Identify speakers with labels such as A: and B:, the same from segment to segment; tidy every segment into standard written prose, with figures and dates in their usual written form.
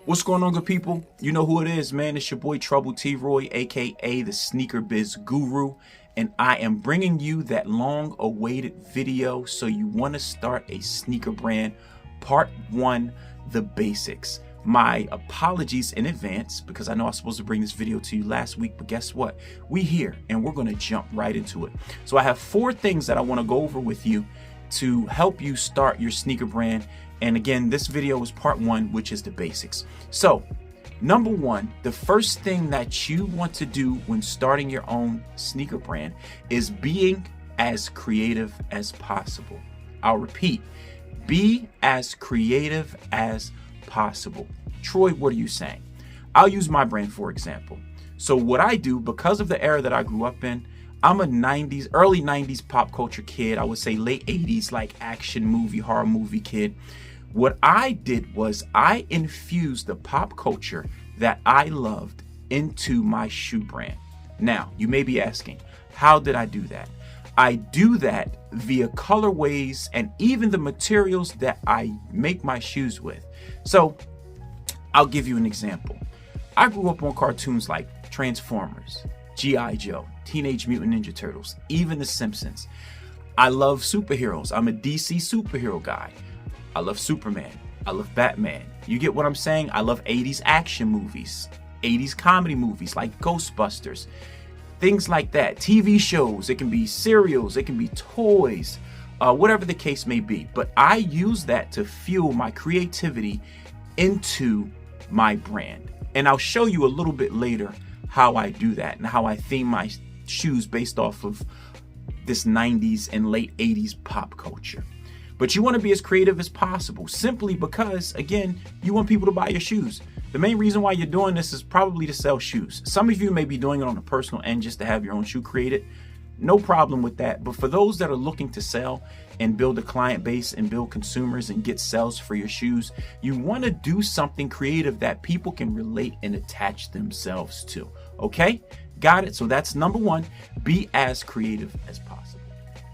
A: What's going on, good people? You know who it is, man. It's your boy Trouble T Roy, aka the Sneaker Biz Guru, and I am bringing you that long-awaited video. So you want to start a sneaker brand, part 1, the basics. My apologies in advance because I know I was supposed to bring this video to you last week, but guess what? We here and we're going to jump right into it. So I have 4 things that I want to go over with you to help you start your sneaker brand. And again, this video is part 1, which is the basics. So number 1, the first thing that you want to do when starting your own sneaker brand is being as creative as possible. I'll repeat, be as creative as possible. Troy, what are you saying? I'll use my brand for example. So what I do, because of the era that I grew up in, I'm a early 90s pop culture kid. I would say late 80s, like action movie, horror movie kid. What I did was I infused the pop culture that I loved into my shoe brand. Now, you may be asking, how did I do that? I do that via colorways and even the materials that I make my shoes with. So I'll give you an example. I grew up on cartoons like Transformers, G.I. Joe, Teenage Mutant Ninja Turtles, even The Simpsons. I love superheroes. I'm a DC superhero guy. I love Superman. I love Batman. You get what I'm saying? I love 80s action movies, 80s comedy movies like Ghostbusters, things like that. TV shows, it can be cereals, it can be toys, whatever the case may be. But I use that to fuel my creativity into my brand. And I'll show you a little bit later how I do that and how I theme my shoes based off of this 90s and late 80s pop culture. But you want to be as creative as possible simply because, again, you want people to buy your shoes. The main reason why you're doing this is probably to sell shoes. Some of you may be doing it on a personal end just to have your own shoe created. No problem with that. But for those that are looking to sell and build a client base and build consumers and get sales for your shoes, you want to do something creative that people can relate and attach themselves to. Okay? Got it? So that's number 1. Be as creative as possible.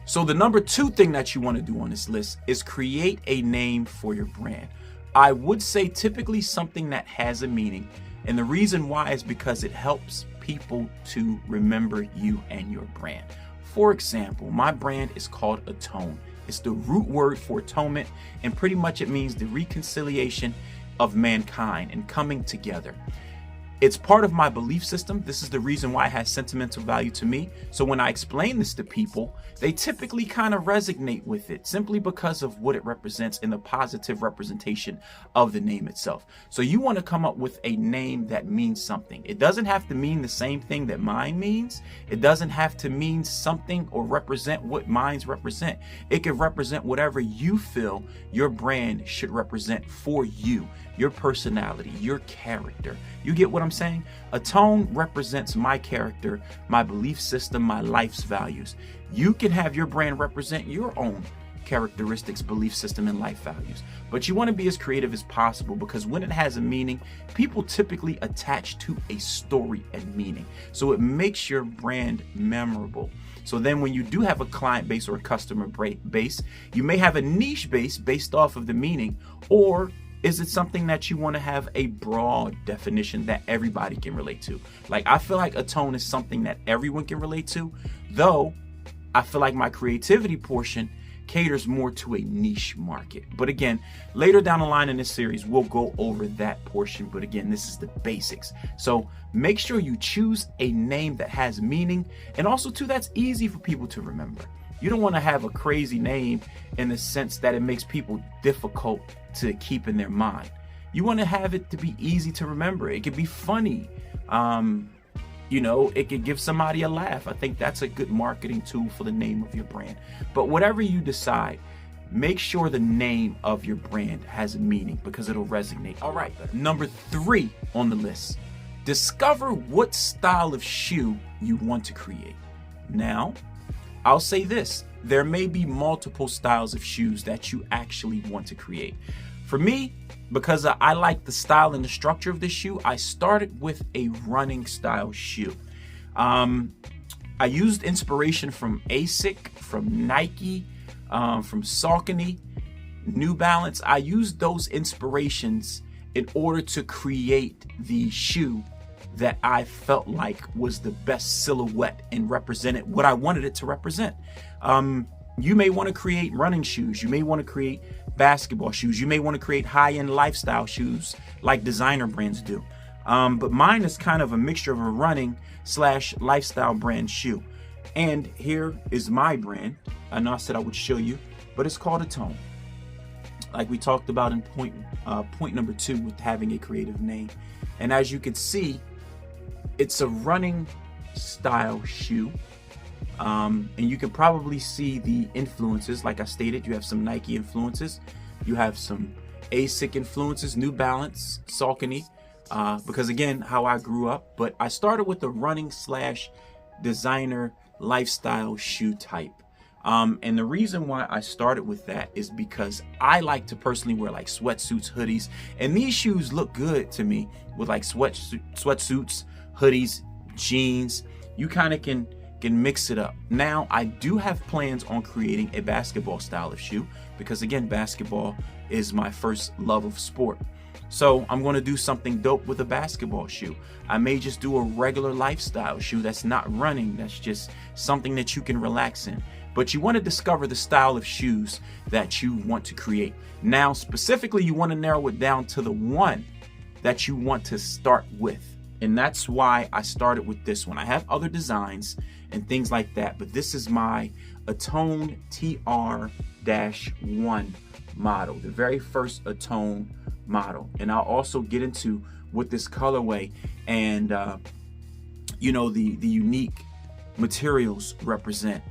A: So the number 2 thing that you want to do on this list is create a name for your brand. I would say typically something that has a meaning. And the reason why is because it helps people to remember you and your brand. For example, my brand is called Atone. It's the root word for atonement, and pretty much it means the reconciliation of mankind and coming together. It's part of my belief system. This is the reason why it has sentimental value to me. So when I explain this to people, they typically kind of resonate with it simply because of what it represents and the positive representation of the name itself. So you want to come up with a name that means something. It doesn't have to mean the same thing that mine means. It doesn't have to mean something or represent what mine's represent. It can represent whatever you feel your brand should represent for you, your personality, your character. You get what I'm saying? Atone represents my character, my belief system, my life's values. You can have your brand represent your own characteristics, belief system, and life values. But you want to be as creative as possible because when it has a meaning, people typically attach to a story and meaning. So it makes your brand memorable. So then when you do have a client base or a customer base, you may have a niche base based off of the meaning, or is it something that you want to have a broad definition that everybody can relate to? Like, I feel like Atone is something that everyone can relate to, though I feel like my creativity portion caters more to a niche market. But again, later down the line in this series, we'll go over that portion. But again, this is the basics. So make sure you choose a name that has meaning, and also too, that's easy for people to remember. You don't want to have a crazy name in the sense that it makes people difficult to keep in their mind. You want to have it to be easy to remember. It could be funny. It could give somebody a laugh. I think that's a good marketing tool for the name of your brand. But whatever you decide, make sure the name of your brand has a meaning because it'll resonate. All right, number 3 on the list. Discover what style of shoe you want to create. Now, I'll say this, there may be multiple styles of shoes that you actually want to create. For me, because I like the style and the structure of the shoe, I started with a running style shoe. I used inspiration from ASIC, from Nike, from Saucony, New Balance. I used those inspirations in order to create the shoe that I felt like was the best silhouette and represented what I wanted it to represent. You may want to create running shoes. You may want to create basketball shoes. You may want to create high-end lifestyle shoes like designer brands do. But mine is kind of a mixture of a running / lifestyle brand shoe. And here is my brand. I know I said I would show you, but it's called Atone. Like we talked about in point number 2 with having a creative name. And as you can see, it's a running style shoe. And you can probably see the influences. Like I stated, you have some Nike influences. You have some ASIC influences, New Balance, Saucony. Because again, how I grew up. But I started with the running / designer lifestyle shoe type. And the reason why I started with that is because I like to personally wear like sweatsuits, hoodies, and these shoes look good to me with like sweatsuits, hoodies, jeans. You kind of can mix it up. Now, I do have plans on creating a basketball style of shoe because again, basketball is my first love of sport. So I'm going to do something dope with a basketball shoe. I may just do a regular lifestyle shoe that's not running. That's just something that you can relax in. But you want to discover the style of shoes that you want to create. Now, specifically, you want to narrow it down to the one that you want to start with. And that's why I started with this one. I have other designs and things like that, but this is my Atone TR-1 model, the very first Atone model. And I'll also get into what this colorway and you know, the unique materials represent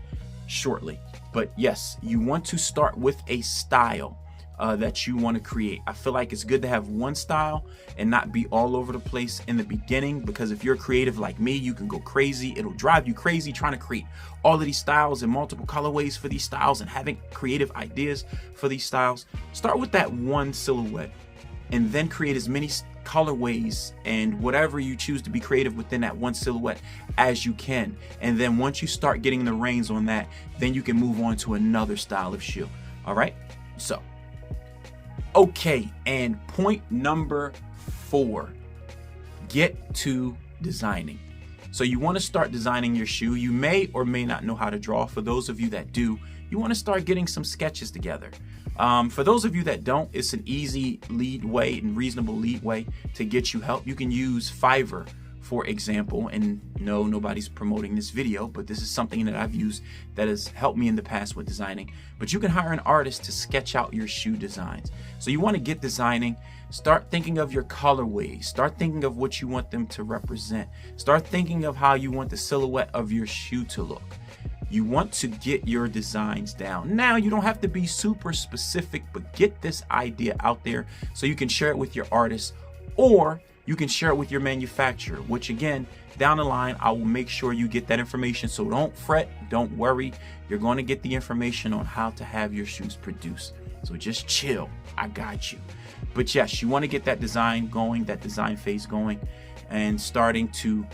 A: shortly. But yes, you want to start with a style that you want to create. I feel like it's good to have one style and not be all over the place in the beginning, because if you're creative like me, you can go crazy. It'll drive you crazy trying to create all of these styles and multiple colorways for these styles and having creative ideas for these styles. Start with that one silhouette and then create as many colorways and whatever you choose to be creative within that one silhouette as you can. And then once you start getting the reins on that, then you can move on to another style of shoe. All right, so okay, and point number 4, get to designing. So you want to start designing your shoe. You may or may not know how to draw. For those of you that do, you want to start getting some sketches together. For those of you that don't, it's an easy lead way and reasonable lead way to get you help. You can use Fiverr, for example, and no, nobody's promoting this video, but this is something that I've used that has helped me in the past with designing. But you can hire an artist to sketch out your shoe designs. So you want to get designing, start thinking of your colorways, start thinking of what you want them to represent, start thinking of how you want the silhouette of your shoe to look. You want to get your designs down. Now, you don't have to be super specific, but get this idea out there so you can share it with your artist, or you can share it with your manufacturer, which again, down the line, I will make sure you get that information. So don't fret, don't worry. You're going to get the information on how to have your shoes produced. So just chill, I got you. But yes, you want to get that design going, that design phase going, and starting to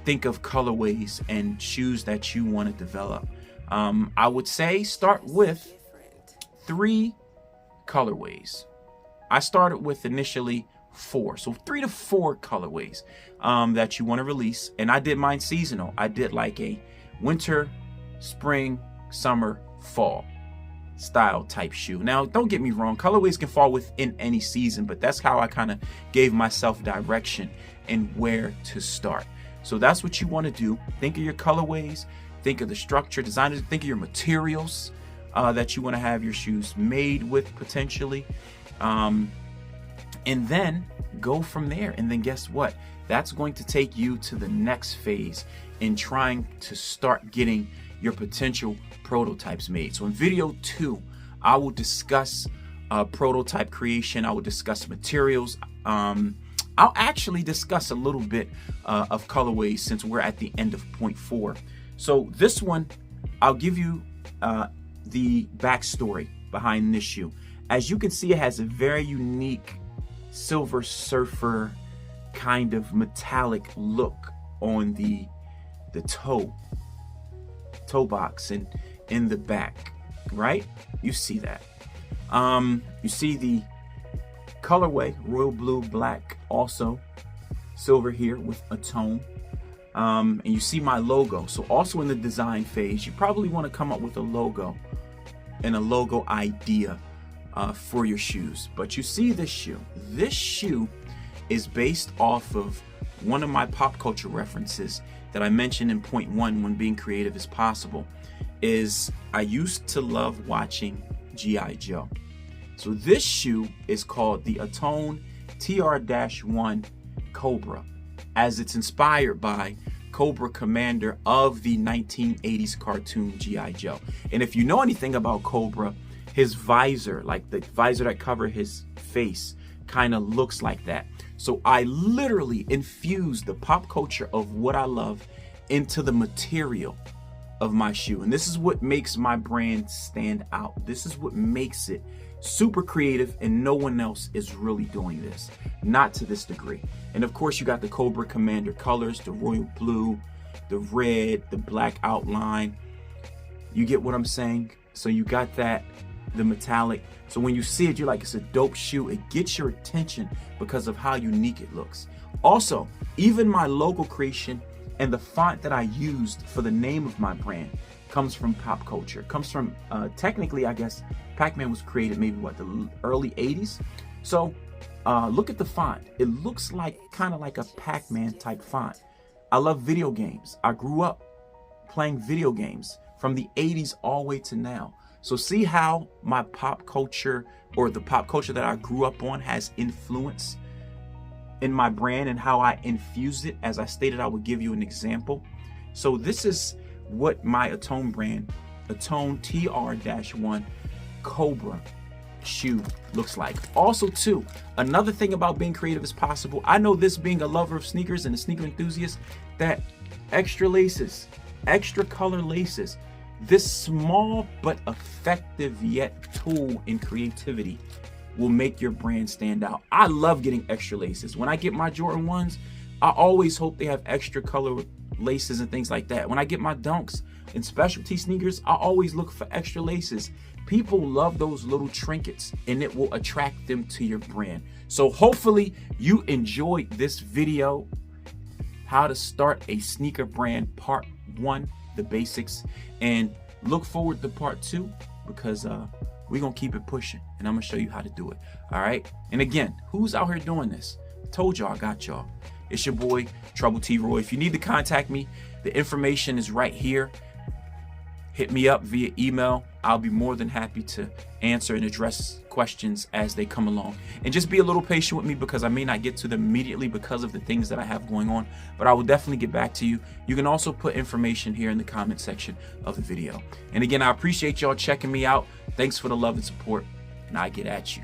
A: think of colorways and shoes that you want to develop. I would say start with 3 colorways. I started with initially 4, so 3 to 4 colorways that you want to release. And I did mine seasonal. I did like a winter, spring, summer, fall style type shoe. Now, don't get me wrong, colorways can fall within any season, but that's how I kind of gave myself direction and where to start. So that's what you want to do. Think of your colorways, think of the structure, design, think of your materials that you want to have your shoes made with potentially. And then go from there. And then guess what? That's going to take you to the next phase in trying to start getting your potential prototypes made. So in video 2, I will discuss prototype creation. I will discuss materials. I'll actually discuss a little bit of colorways since we're at the end of point 4. So this one, I'll give you the backstory behind this shoe. As you can see, it has a very unique Silver Surfer kind of metallic look on the toe box and in the back, right? You see that. You see the colorway, royal blue, black, also silver here with a tone. And you see my logo. So also in the design phase, you probably want to come up with a logo and a logo idea for your shoes. But you see this shoe. This shoe is based off of one of my pop culture references that I mentioned in point 1 when being creative is possible. Is I used to love watching G.I. Joe. So this shoe is called the Atone TR-1 Cobra, as it's inspired by Cobra Commander of the 1980s cartoon G.I. Joe. And if you know anything about Cobra, his visor, like the visor that covers his face, kind of looks like that. So I literally infused the pop culture of what I love into the material of my shoe. And this is what makes my brand stand out. This is what makes it super creative, and no one else is really doing this, not to this degree. And of course you got the Cobra Commander colors, the royal blue, the red, the black outline. You get what I'm saying? So you got that, the metallic. So when you see it, you're like, it's a dope shoe. It gets your attention because of how unique it looks. Also, even my logo creation and the font that I used for the name of my brand comes from pop culture. Comes from, technically, I guess, Pac-Man was created maybe, what, the early 80s? So look at the font. It looks like kind of like a Pac-Man type font. I love video games. I grew up playing video games from the 80s all the way to now. So see how my pop culture, or the pop culture that I grew up on, has influence in my brand and how I infused it. As I stated, I would give you an example. So this is what my Atone brand, Atone TR-1 Cobra shoe looks like. Also too, another thing about being creative is possible. I know this, being a lover of sneakers and a sneaker enthusiast, that extra laces, extra color laces, this small but effective yet tool in creativity will make your brand stand out. I love getting extra laces. When I get my Jordan 1s, I always hope they have extra color laces and things like that. When I get my Dunks and specialty sneakers, I always look for extra laces. People love those little trinkets, and it will attract them to your brand. So hopefully you enjoyed this video, how to start a sneaker brand, part 1, the basics, and look forward to part 2, because we're gonna keep it pushing, and I'm gonna show you how to do it. All right, and again, who's out here doing this? I told y'all I got y'all. It's your boy Trouble T Roy. If you need to contact me, the information is right here. Hit me up via email. I'll be more than happy to answer and address questions as they come along. And just be a little patient with me, because I may not get to them immediately because of the things that I have going on, but I will definitely get back to you. You can also put information here in the comment section of the video. And again, I appreciate y'all checking me out. Thanks for the love and support, and I get at you.